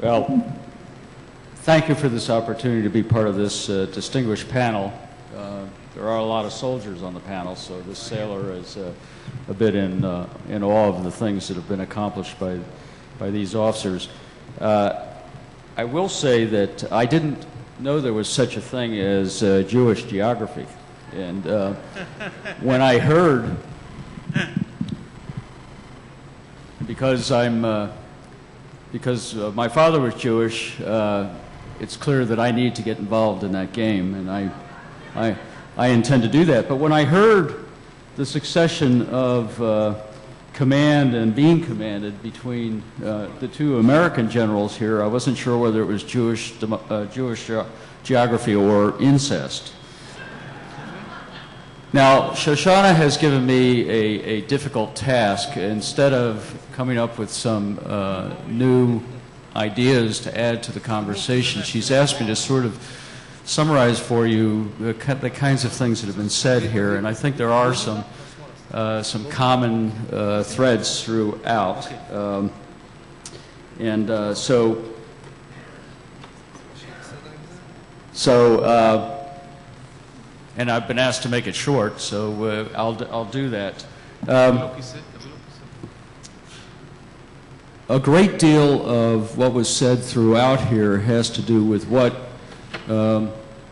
Well, thank you for this opportunity to be part of this distinguished panel. There are a lot of soldiers on the panel, so this sailor is a bit in awe of the things that have been accomplished by these officers. I will say that I didn't know there was such a thing as Jewish geography, and when I heard, because my father was Jewish, it's clear that I need to get involved in that game, and I intend to do that. But when I heard the succession of command and being commanded between the two American generals here, I wasn't sure whether it was Jewish geography or incest. Now, Shoshana has given me a difficult task. Instead of coming up with some new ideas to add to the conversation, she's asked me to sort of summarize for you the kinds of things that have been said here, and I think there are some common threads throughout. And I've been asked to make it short, so I'll do that. A great deal of what was said throughout here has to do with what,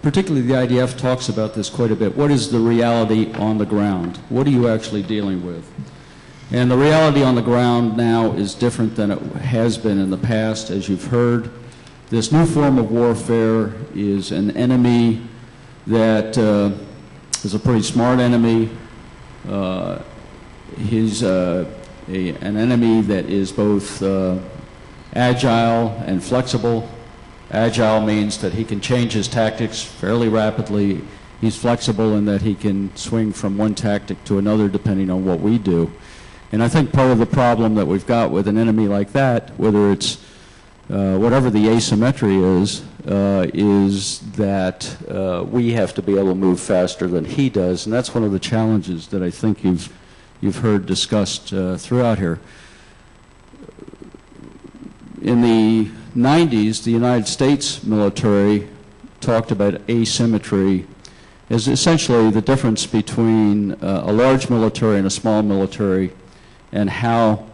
particularly the IDF talks about this quite a bit. What is the reality on the ground? What are you actually dealing with? And the reality on the ground now is different than it has been in the past, as you've heard. This new form of warfare is an enemy that is a pretty smart enemy. He's an enemy that is both agile and flexible. Agile means that he can change his tactics fairly rapidly. He's flexible in that he can swing from one tactic to another depending on what we do. And I think part of the problem that we've got with an enemy like that, whether it's whatever the asymmetry is that we have to be able to move faster than he does, and that's one of the challenges that I think you've heard discussed throughout here. In the 90s, the United States military talked about asymmetry as essentially the difference between a large military and a small military, and how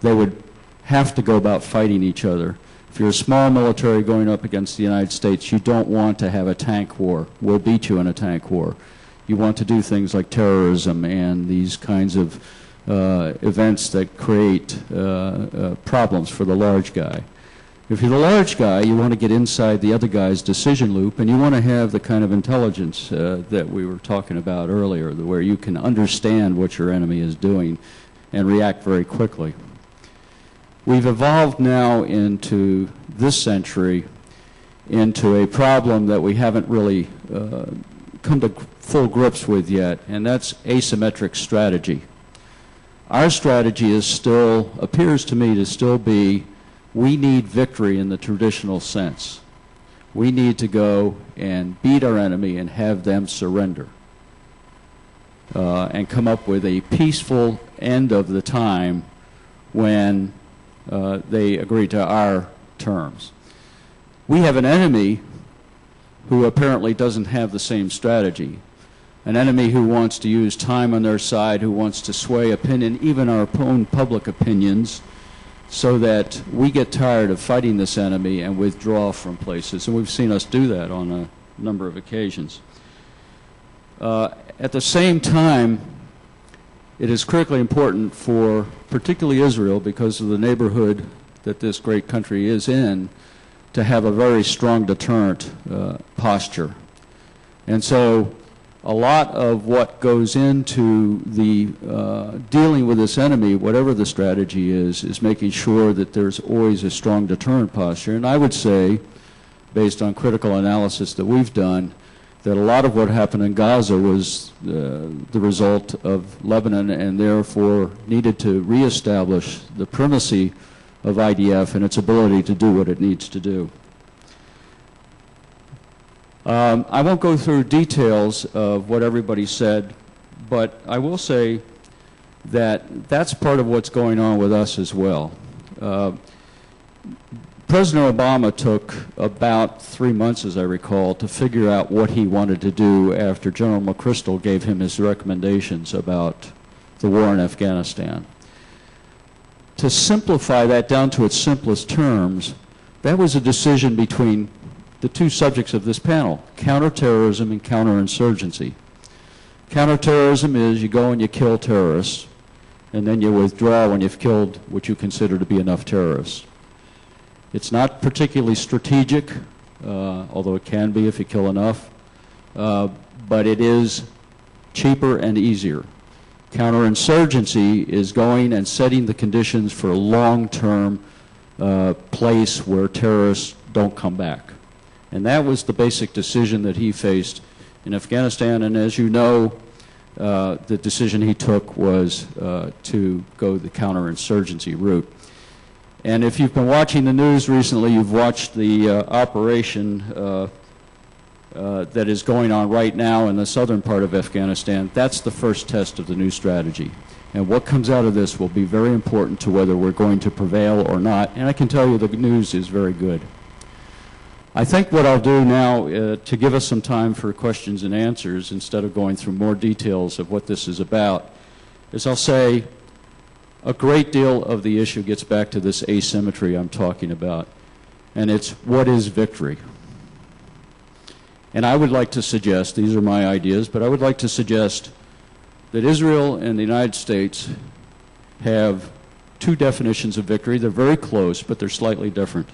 they would have to go about fighting each other. If you're a small military going up against the United States, you don't want to have a tank war. We'll beat you in a tank war. You want to do things like terrorism and these kinds of events that create problems for the large guy. If you're the large guy, you want to get inside the other guy's decision loop, and you want to have the kind of intelligence that we were talking about earlier, where you can understand what your enemy is doing and react very quickly. We've evolved now into this century into a problem that we haven't really come to full grips with yet, and that's asymmetric strategy. Our strategy is still, appears to me to still be, we need victory in the traditional sense. We need to go and beat our enemy and have them surrender and come up with a peaceful end of the time when they agree to our terms. We have an enemy who apparently doesn't have the same strategy. An enemy who wants to use time on their side, who wants to sway opinion, even our own public opinions, so that we get tired of fighting this enemy and withdraw from places. And we've seen us do that on a number of occasions. At the same time, it is critically important for particularly Israel, because of the neighborhood that this great country is in, to have a very strong deterrent posture. And so a lot of what goes into the dealing with this enemy, whatever the strategy is making sure that there's always a strong deterrent posture. And I would say, based on critical analysis that we've done, that a lot of what happened in Gaza was the result of Lebanon, and therefore needed to reestablish the primacy of IDF and its ability to do what it needs to do. I won't go through details of what everybody said, but I will say that that's part of what's going on with us as well. President Obama took about 3 months, as I recall, to figure out what he wanted to do after General McChrystal gave him his recommendations about the war in Afghanistan. To simplify that down to its simplest terms, that was a decision between the two subjects of this panel, counterterrorism and counterinsurgency. Counterterrorism is you go and you kill terrorists, and then you withdraw when you've killed what you consider to be enough terrorists. It's not particularly strategic, although it can be if you kill enough, but it is cheaper and easier. Counterinsurgency is going and setting the conditions for a long-term place where terrorists don't come back. And that was the basic decision that he faced in Afghanistan, and as you know, the decision he took was to go the counterinsurgency route. And if you've been watching the news recently, you've watched the operation that is going on right now in the southern part of Afghanistan. That's the first test of the new strategy. And what comes out of this will be very important to whether we're going to prevail or not. And I can tell you the news is very good. I think what I'll do now to give us some time for questions and answers instead of going through more details of what this is about is I'll say a great deal of the issue gets back to this asymmetry I'm talking about, and it's what is victory? And I would like to suggest, these are my ideas, but I would like to suggest that Israel and the United States have two definitions of victory. They're very close, but they're slightly different.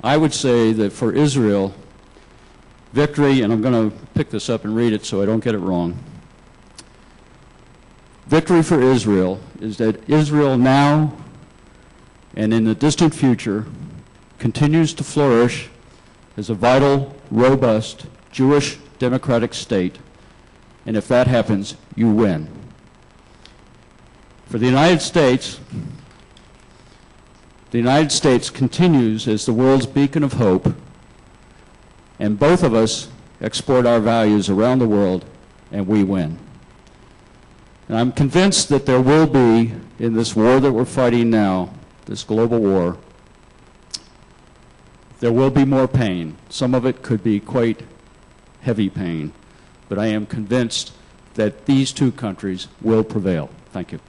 I would say that for Israel, victory, and I'm going to pick this up and read it so I don't get it wrong. Victory for Israel is that Israel now and in the distant future continues to flourish as a vital, robust, Jewish democratic state, and if that happens, you win. For the United States continues as the world's beacon of hope, and both of us export our values around the world, and we win. And I'm convinced that there will be, in this war that we're fighting now, this global war, there will be more pain. Some of it could be quite heavy pain, but I am convinced that these two countries will prevail. Thank you.